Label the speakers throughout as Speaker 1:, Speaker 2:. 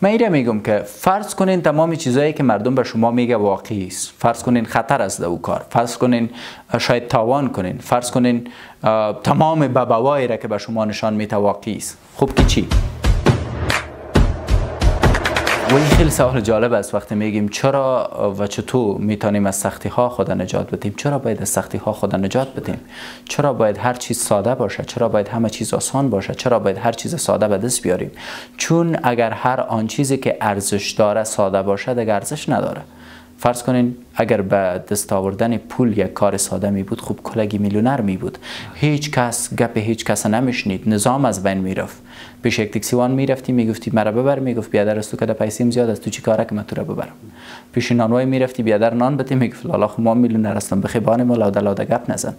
Speaker 1: من ایره میگم که فرض کنین تمام چیزایی که مردم به شما میگه واقعی است، فرض کنین خطر است در او کار، فرض کنین شاید تاوان کنین، فرض کنین تمام بابوایی را که به شما نشان میده واقعی است، خب که چی؟ و این خیلی سوال جالب است وقتی میگیم چرا و چطور میتونیم از سختی ها خود نجات بدیم. چرا باید از سختی ها خود نجات بدیم؟ چرا باید هر چیز ساده باشه؟ چرا باید همه چیز آسان باشه؟ چرا باید هر چیز ساده به دست بیاریم؟ چون اگر هر آن چیزی که ارزش داره ساده باشه دیگه ارزش نداره. فرض کنین اگر به دست آوردن پول یک کار ساده می بود، خوب کلگی میلیونر می بود، هیچ کس گپ هیچ کس نمیشنید، نظام از بین میرفت. پیش یک تاکسیوان میرفتی میگفتی مرا ببر، میگفت بیادر است تو که پیسیم زیاد است، تو چی کاره که من تو را ببرم. پیش نانوای میرفتی بیادر نان بده، میگفت لالا خو ما میلیونر هستم بخیبان ما لاده لاده گپ نزن.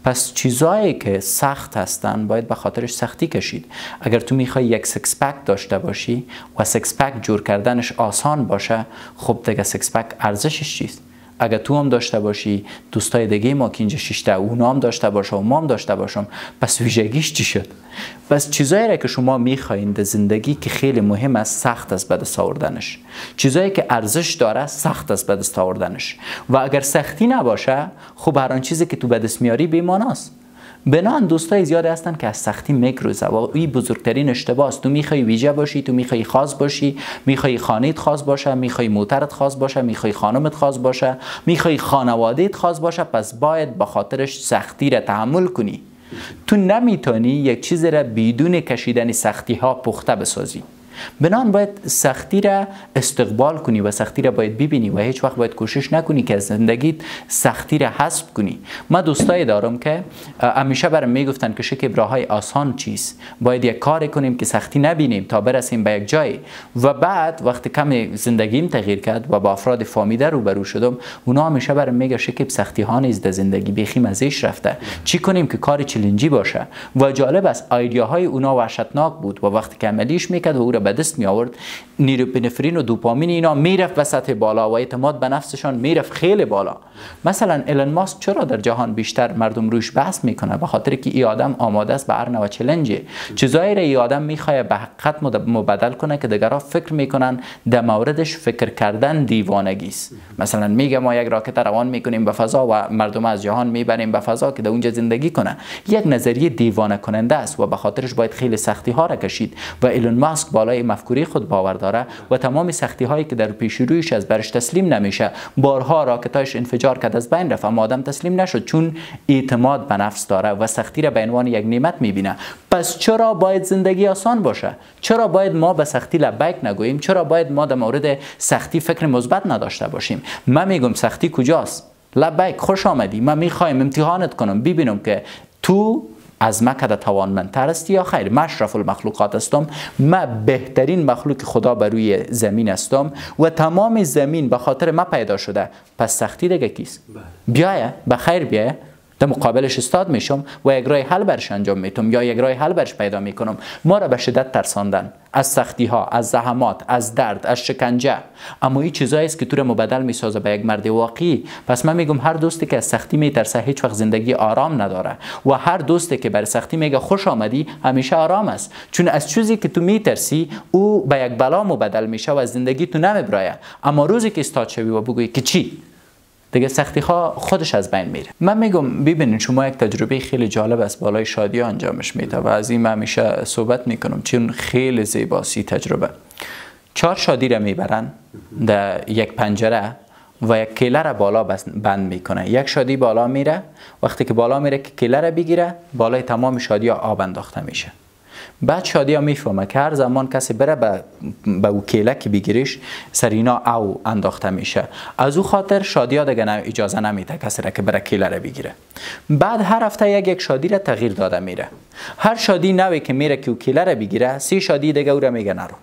Speaker 1: پس چیزایی که سخت هستن باید به خاطرش سختی کشید. اگر تو میخوای یک سکس پک داشته باشی و سکس پک جور کردنش آسان باشه، خب دیگه سکس پک ارزشش چیست؟ اگر تو هم داشته باشی، دوستای دیگه ما که اینجا شیشته اونا هم داشته باشه و ما هم داشته باشم، پس ویژگیش چی شد؟ پس چیزایی را که شما میخواین در زندگی که خیلی مهم است، سخت است به دست آوردنش. چیزایی که ارزش داره سخت است به دست آوردنش. و اگر سختی نباشه، خب هر آن چیزی که تو به دست میاری بی‌معناست. بنان دوستای زیاد هستن که از سختی میگریزه و این بزرگترین اشتباه است. تو میخوای ویژه باشی، تو میخوای خاص باشی، میخوای خانه‌ت خاص باشه، میخوای موترت خاص باشه، میخوای خانمت خاص باشه، میخوای خانواده‌ت خاص باشه، پس باید به خاطرش سختی را تحمل کنی. تو نمیتونی یک چیز را بدون کشیدن سختی ها پخته بسازی. بنان باید سختی را استقبال کنی و سختی را باید ببینی و هیچ وقت باید کوشش نکنی که از زندگیت سختی را حذف کنی. من دوستایی دارم که همیشه برام میگفتن که شکیب راههای آسان چیست، باید یک کار کنیم که سختی نبینیم تا برسیم به یک جای. و بعد وقتی کم زندگیم تغییر کرد و با افراد فامیده روبرو شدم، اونا همیشه برام میگه شکیب سختی ها نیست در زندگی، بیخی مزهش رفته، چی کنیم که کار چالنجی باشه. و جالب است ایدیاهای اونا وحشتناک بود و وقتی که عملیش میکرد و او را به دست می آورد، نیروپنفرین و دوپامین اینا میرفت به سطح بالا و اعتماد به نفسشان میرفت خیلی بالا. مثلا ایلن ماسک چرا در جهان بیشتر مردم روش بحث میکنه؟ به خاطر که این آدم آماده است به هر نوع چالش. چیزایی را این آدم میخواد به حقیقت مبدل کنه که دیگرها فکر میکنن در موردش فکر کردن دیوانگی است. مثلا میگه ما یک راکت روان میکنیم به فضا و مردم از جهان میبریم به فضا که در اونجا زندگی کنه. یک نظریه دیوانه کننده است و به خاطرش باید خیلی سختی ها را کشید. و ایلن ماسک بالای مفکوری خود باور داره و تمام سختی هایی که در پیش رویش از برش تسلیم نمیشه. بارها راکتاش انفجار کرد از بین رفت اما آدم تسلیم نشد، چون اعتماد به نفس داره و سختی را به عنوان یک نعمت میبینه. پس چرا باید زندگی آسان باشه؟ چرا باید ما به سختی لبیک نگوییم؟ چرا باید ما در مورد سختی فکر مثبت نداشته باشیم؟ من میگم سختی کجاست؟ لبیک، خوش آمدی، من میخوایم امتحانت کنم ببینم که تو از ما کده توانمندتر است یا خیر. من اشرف المخلوقات هستم، من بهترین مخلوق خدا بر روی زمین هستم و تمام زمین به خاطر ما پیدا شده. پس سختی دیگه کیست؟ بیایه به خیر بیایه، در مقابلش استاد میشم و یک راه حل برش انجام میتم یا یک راه حل برش پیدا میکنم. ما را به شدت ترساندن از سختی ها، از زحمات، از درد، از شکنجه، اما این چیزایی است که تو را مبدل میسازه به یک مرد واقعی. پس من میگم هر دوستی که از سختی میترسه هیچ وقت زندگی آرام نداره و هر دوستی که بر سختی میگه خوش آمدی همیشه آرام است، چون از چیزی که تو میترسی او به یک بلا مبدل میشه و از زندگی تو نمیبرایه. اما روزی که استاد شوی و بگویی که چی، دیگه سختی ها خودش از بین میره. من میگم ببینید شما یک تجربه خیلی جالب است بالای شادی ها انجامش میده و از این من همیشه صحبت میکنم چون خیلی زیباست تجربه. 4 شادی را میبرن در یک پنجره و یک کیله را بالا بند میکنه. یک شادی بالا میره، وقتی که بالا میره که کیله را بگیره بالای تمام شادی ها آب انداخته میشه. بعد شادی ها میفهمه که هر زمان کسی بره به او کیله که بگیریش سرینا او انداخته میشه. از او خاطر شادی ها دیگه اجازه نمیده کسی را که بره کیله را بگیره. بعد هر هفته یک شادی را تغییر داده میره. هر شادی نوی که میره که او کیله را بگیره 3 شادی دیگه او را میگه نرو.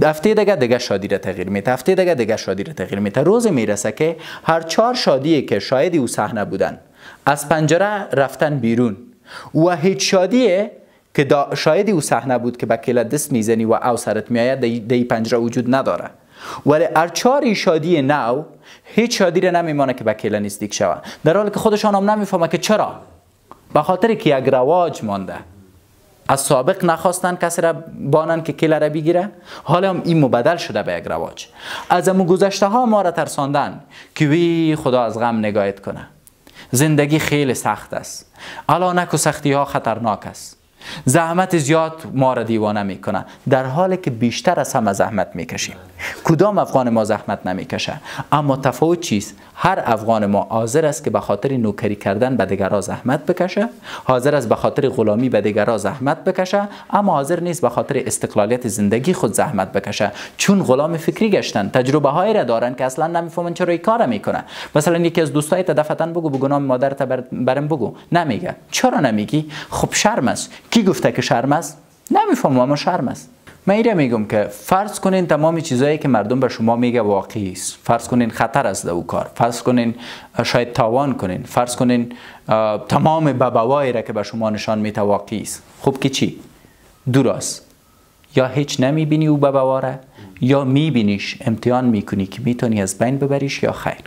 Speaker 1: هفته دیگه شادی را تغییر میده، هفته دیگه شادی را تغییر میده. روز میرسه که هر 4 شادی که شاید او صحنه بودن از پنجره رفتن بیرون و هیچ شادیه که شاید او صحنه بود که با کیله دست میزنی و او سرت میآید در پنجره وجود نداره. ولی هر 4 شادی نو هیچ شادی را نمیمانه که با کیله نزدیک شوه، در حالی که خودشان هم نمیفهمه که چرا. به خاطر که یک رواج مانده. از سابق نخواستن کسی را بانن که کیله را بگیره، حالا هم این مبدل شده به یک رواج. از امو گذشته ها ما را ترساندن که وی خدا از غم نگاهت کنه، زندگی خیلی سخت است، الانک و سختی ها خطرناک است، زحمت زیاد ما را دیوانه میکنه، در حالی که بیشتر از همه زحمت میکشیم. کدام افغان ما زحمت نمیکشه؟ اما تفاوت چیست؟ هر افغان ما حاضر است که به خاطر نوکری کردن به دیگران زحمت بکشه، حاضر است به خاطر غلامی به دیگران زحمت بکشه، اما حاضر نیست به خاطر استقلالیت زندگی خود زحمت بکشه، چون غلام فکری گشتن، تجربه هایی را دارن که اصلا نمیفهمن چرا این کارا میکنه. مثلا یکی از دوستای دفتن بگو نام مادرت برم بگو، نمیگه. چرا نمیگی؟ خب شرم است. کی گفته که شرم است؟ نمیفهمم، اما شرم است. من ایره میگم که فرض کنین تمام چیزایی که مردم به شما میگه واقعی است، فرض کنین خطر است در او کار، فرض کنین شاید تاوان کنین، فرض کنین تمام بابوایی را که به شما نشان میده واقعی است. خب که چی؟ درست یا هیچ نمیبینی او بابا را، یا میبینیش امتحان میکنی که میتونی از بین ببریش یا خیر.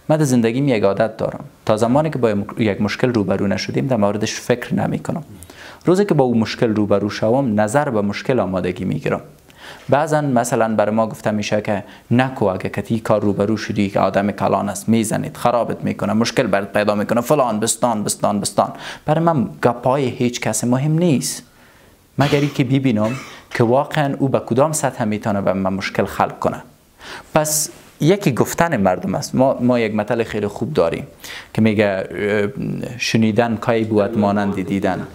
Speaker 1: من در زندگیم یک عادت دارم، تا زمانی که با یک مشکل روبرو نشدیم در موردش فکر نمیکنم. روزی که با اون مشکل روبرو شوم نظر به مشکل آمادگی میگیرم. بعضا مثلا برای ما گفته میشه که نکو، اگه کتی کار روبرو شدی که آدم کلان است، میزنید، خرابت میکنه، مشکل برات پیدا میکنه، فلان بستان. برای من گپای هیچ کس مهم نیست، مگری که ببینم که واقعا او به کدام سطح میتونه به من مشکل خلق کنه. پس یکی گفتن مردم است. ما یک مثل خیلی خوب داریم که میگه شنیدن کای بود مانند دیدن.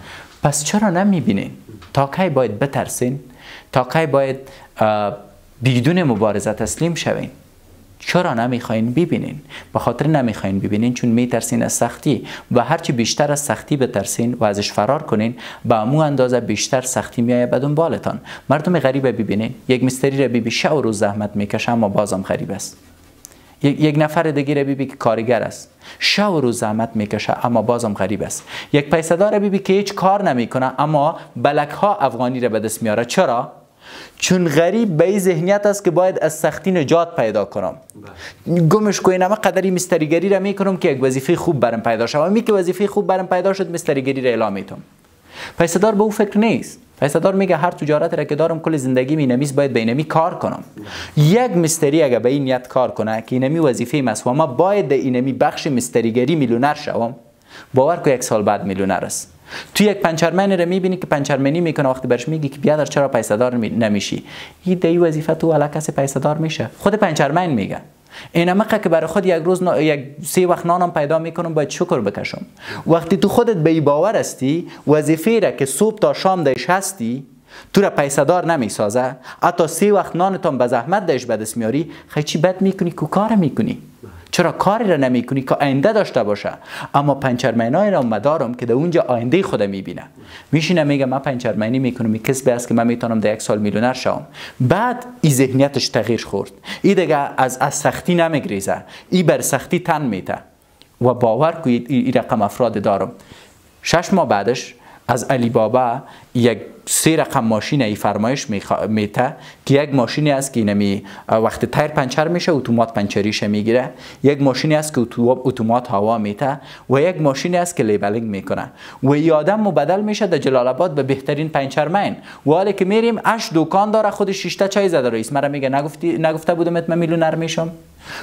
Speaker 1: پس چرا نمیبینین؟ تا کی باید بترسین؟ تا کی باید بدون مبارزه تسلیم شوین؟ چرا نمیخواین ببینین؟ به خاطر نمیخواین ببینین چون میترسین از سختی، و هرچی بیشتر از سختی بترسین و ازش فرار کنین، به امو اندازه بیشتر سختی میایه به دنبالتان. مردم غریبه ببینین، یک مستری را ببین شب و روز زحمت میکشه اما بازم غریب است. یک نفر دیگه را ببین که کارگر است، شب و روز زحمت میکشه اما بازم غریب است. یک پیسه‌دار را ببین که هیچ کار نمیکنه اما بلک ها افغانی را به دست میاره. چرا؟ چون غریب به این ذهنیت است که باید از سختی نجات پیدا کنم. گمش کوین، اما قدری مستریگری را میکنم که یک وظیفه خوب برام پیدا شد. می که وظیفه خوب برام پیدا شد، مستریگری را اعلام میتم. پیسه‌دار به او فکر نیست. پیسه‌دار میگه هر تجارت را که دارم کل زندگی مینمیز باید به اینمی کار کنم. یک مستری اگه به این نیت کار کنه که اینمی وظیفه مسئول، ما باید در اینمی بخش مستریگری میلیونر شوم، باور کو یک سال بعد میلیونر است. تو یک پنچرمن را میبینی که پنچرمنی میکنه، وقتی برش میگی که بیادر چرا پیسه‌دار نمیشی، این دی وظیفه تو والا کسی پیسه‌دار میشه. خود پنچرمن میگه این مقه که برای خود یک روز یک 3 وقت نانم پیدا میکنم باید شکر بکشم. وقتی تو خودت به باور هستی، وظیفه را که صبح تا شام دایش هستی تو را پیسه‌دار نمیسازه، حتی 3 وقت نانتون به زحمت دایش به دست میاری، خیلی چی بد میکنی که کار میکنی؟ چرا کاری را نمیکنی که آینده داشته باشه؟ اما پنچرمنای را مدارم که در اونجا آینده خود میبینه، میشینه میگه من پنچرمنی میکنم، این کسب است که من میتونم در 1 سال میلیونر شوم. بعد این ذهنیتش تغییر خورد، این دیگه از سختی نمیگریزه، این بر سختی تن میته. و باور کنید این رقم افراد دارم. 6 ماه بعدش از علی بابا یک 3 رقم ماشین ای فرمایش میته که یک ماشینی است که اینمی وقتی تایر پنچر میشه اتومات پنچریش میگیره، یک ماشینی است که اتومات هوا میته، و یک ماشینی است که لیبلینگ میکنه. و این آدم مبدل میشه در جلال آباد به بهترین پنچرمن. و حالا که میریم اش دکان داره، خودش 6 تا چای زده، رئیس مرا میگه نگفته بودم من میلیونر میشم.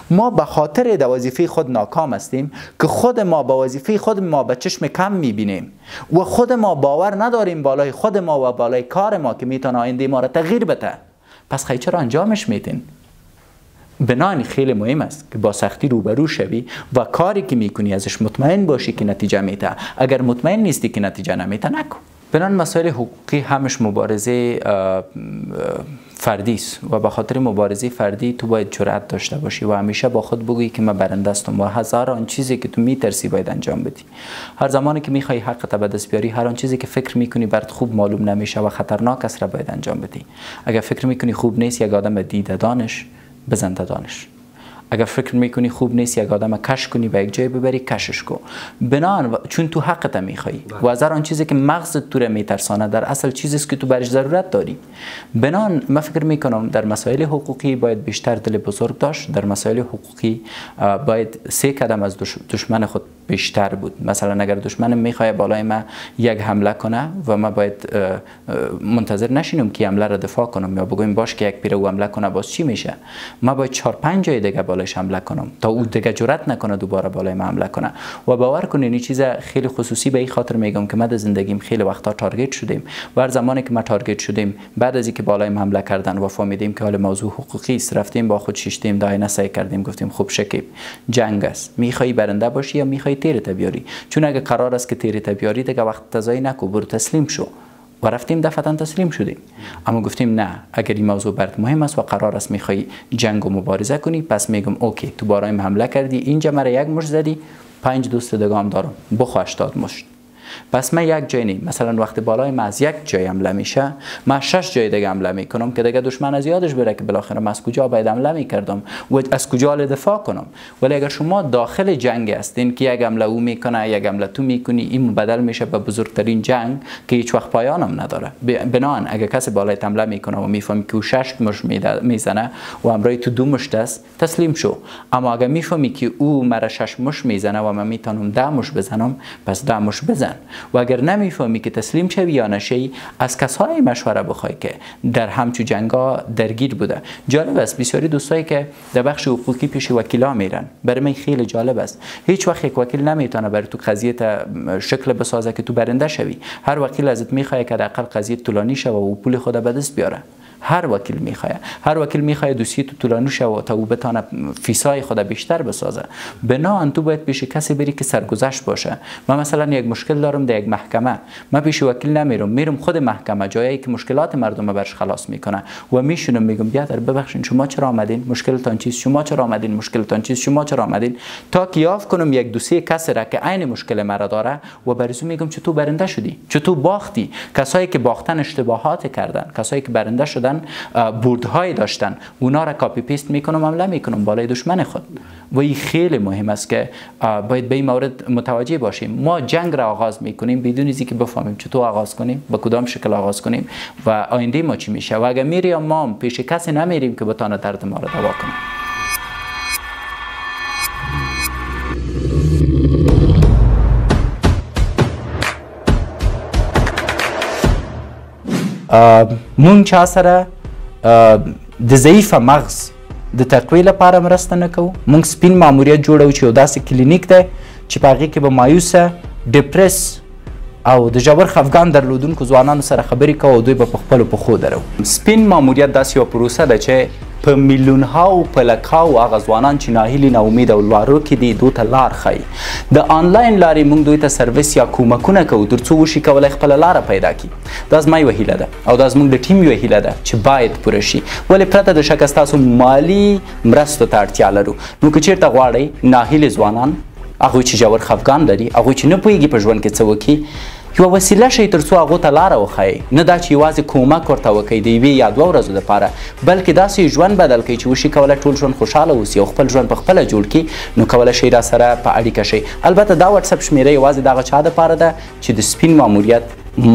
Speaker 1: ما به خاطر در وظیفه خود ناکام هستیم که خود ما با وظیفه خود ما به چشم کم میبینیم و خود ما باور نداریم بالای خود ما و بالای کار ما که میتونه آینده ما را تغییر بده. پس خیلی چرا انجامش میتین؟ بنابراین خیلی مهم است که با سختی روبرو شوی و کاری که میکنی ازش مطمئن باشی که نتیجه میده. اگر مطمئن نیستی که نتیجه نمیده نکن. بنابراین مسائل حقوقی همش مبارزه فردی است و به خاطر مبارزه فردی تو باید جرأت داشته باشی و همیشه با خود بگویی که من برنده هستم و هزار آن چیزی که تو میترسی باید انجام بدی. هر زمانی که میخوای حقت به دست بیاری، هر آن چیزی که فکر میکنی برات خوب معلوم نمیشه و خطرناک است را باید انجام بدی. اگر فکر میکنی خوب نیست یک آدم دیده دانش، بزنده دانش. اگر فکر میکنی خوب نیست یک آدم کش کنی و یک جای ببری، کشش کن. بنان چون تو حقت میخوای و از هر آن چیزی که مغزت تو را میترسانه در اصل چیزی است که تو برش ضرورت داری. بنان من فکر میکنم در مسائل حقوقی باید بیشتر دل بزرگ داشت. در مسائل حقوقی باید 3 قدم از دشمن خود بیشتر بود. مثلا اگر دشمنم میخواد بالای ما یک حمله کنه و ما باید منتظر نشینم که حمله را دفاع کنم یا بگویم باش که یک پیرو حمله کنه باز چی میشه، ما باید 4-5 جای دیگه بالایش حمله کنم تا او دیگه جرأت نکنه دوباره بالای ما حمله کنه. و باور کنین این چیز خیلی خصوصی به این خاطر میگم که ما در زندگیم خیلی وقتا تارگت شدیم و هر زمانی که ما تارگت شدیم بعد از اینکه بالای ما حمله کردن و فهمیدیم که حال موضوع حقوقی است، رفتیم با خود شیشتیم داینه سعی کردیم گفتیم خوب شکیب جنگ است، میخوای برنده باشی یا میخوای تیرت بیاری؟ چون اگه قرار است که تیرت بیاری دیگه وقت تضایی نکو، برو تسلیم شو. و رفتیم دفعتا تسلیم شدیم. اما گفتیم نه، اگر این موضوع برات مهم است و قرار است میخوای جنگ و مبارزه کنی، پس میگم اوکی تو بارایم حمله کردی، اینجا مرا یک مشت زدی، 5 دوست دیگه هم دارم، بخو 80 مشت. پس من یک جای نیم، مثلا وقتی بالای ما از یک جای حمله میشه من 6 جای دیگه حمله میکنم که دیگه دشمن از یادش بره که بالاخره من از کجا باید حمله میکردم و از کجا دفاع کنم. ولی اگر شما داخل جنگ هستین که یک حمله او میکنه یک حمله تو میکنی، این بدل میشه به بزرگترین جنگ که هیچ وقت پایانم نداره. بنابراین اگر کسی بالای حمله میکنه و میفهمی که او 6 مشت میزنه و همراه تو 2 مشت است، تسلیم شو. اما اگر میفهمی که او مرا 6 مشت میزنه و من میتونم 10 مشت بزنم، پس 10 مشت بزن. و اگر نمیفهمی که تسلیم شوی یا نشی، از کسایی مشوره بخوای که در همچو جنگا درگیر بوده. جالب است بسیاری دوستایی که در بخش حقوقی پیش وکیلا میرن، برای من خیلی جالب است. هیچ وقت یک وکیل نمیتونه برای تو قضیه شکل بسازه که تو برنده شوی. هر وکیل ازت میخواد که حداقل قضیه طولانی شه و پول خود به دست بیاره. هر وکیل میخواد دوسیه تو طولانی شه و تا او بتونه فیسای خود بیشتر بسازه. بنابراین تو باید پیش کسی بری که سرگذشت باشه. من مثلا یک مشکل دارم در یک محکمه، من پیش وکیل نمیرم، میرم خود محکمه، جایی که مشکلات مردم برش خلاص میکنه و میشونم میگم بیادر ببخشید شما چرا آمدین، مشکلتان چیست، شما چرا آمدین، مشکلتان چیست، شما چرا آمدین، تا که یافت کنم یک دوسیه کسی را که عین مشکل مرا داره و برزو میگم چطور برنده شدی، چطور باختی. کسایی که باختن اشتباهات کردن، کسایی که برنده شدن بردهای داشتن، اونا را کاپی پیست میکنم، حمله میکنم بالای دشمن خود. و این خیلی مهم است که باید به این مورد متوجه باشیم. ما جنگ را آغاز میکنیم بدون از اینکه بفهمیم چطور آغاز کنیم، به کدام شکل آغاز کنیم و آینده ما چی میشه. و اگر میریم ما پیش کسی نمیریم که بتونه درد ما را دوا کنه. مونږ چا سره د ضعیف مغز د تقویې لپاره مرسته نه کوو. مونږ سپین ماموریت جوړو چې یو داسې کلینیک دی چې په هغې کې به مایوسه، ډپرس او د ژور خفګان درلودونکو ځوانانو سره خبرې کوو او دوی به په خپلو پښو درو. سپین ماموریت داسې یوه پروسه ده چې په میلیونهاو په لکاو هغه ځوانان چې ناهیلي ناامید او لارو کې دي دوی ته لار ښایي. د آنلاین لارې موږ دوی ته سرویس یا کومکونه کوو تر څو وشي کولی خپله لاره پیدا کړي. دا زما یوه هیله ده او دا زموږ د ټیم یوه هیله ده چې باید پوره شي. ولې پرته د شکه ستاسو مالي مرستو ته اړتیا لرو. نو که چېرته غواړئ ناهیلي ځوانان، هغوی چې ژور خفګان لري، هغوی چې نه پوهېږي په ژوند کې څه وکړي، یوه وسیله شئ تر څو هغو ته لاره وښایئ. نه دا چې یوازې کومک ورته وکئ د یوې یا 2 ورځو دپاره، بلکې داسې ژوند بدل کړئ چې وشي کولی ټول ژوند خوشحاله اوسي او خپل ژوند په خپله جوړ کړي. نو کولی شئ راسره په اړیکه شئ. البته دا واتساپ شمېره یوازې د هغه چا دپاره ده چې د سپین ماموریت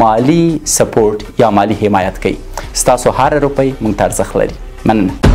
Speaker 1: مالی سپورټ یا مالی حمایت کوي. ستاسو هر روپۍ موږ ته ارزښت لري. مننه.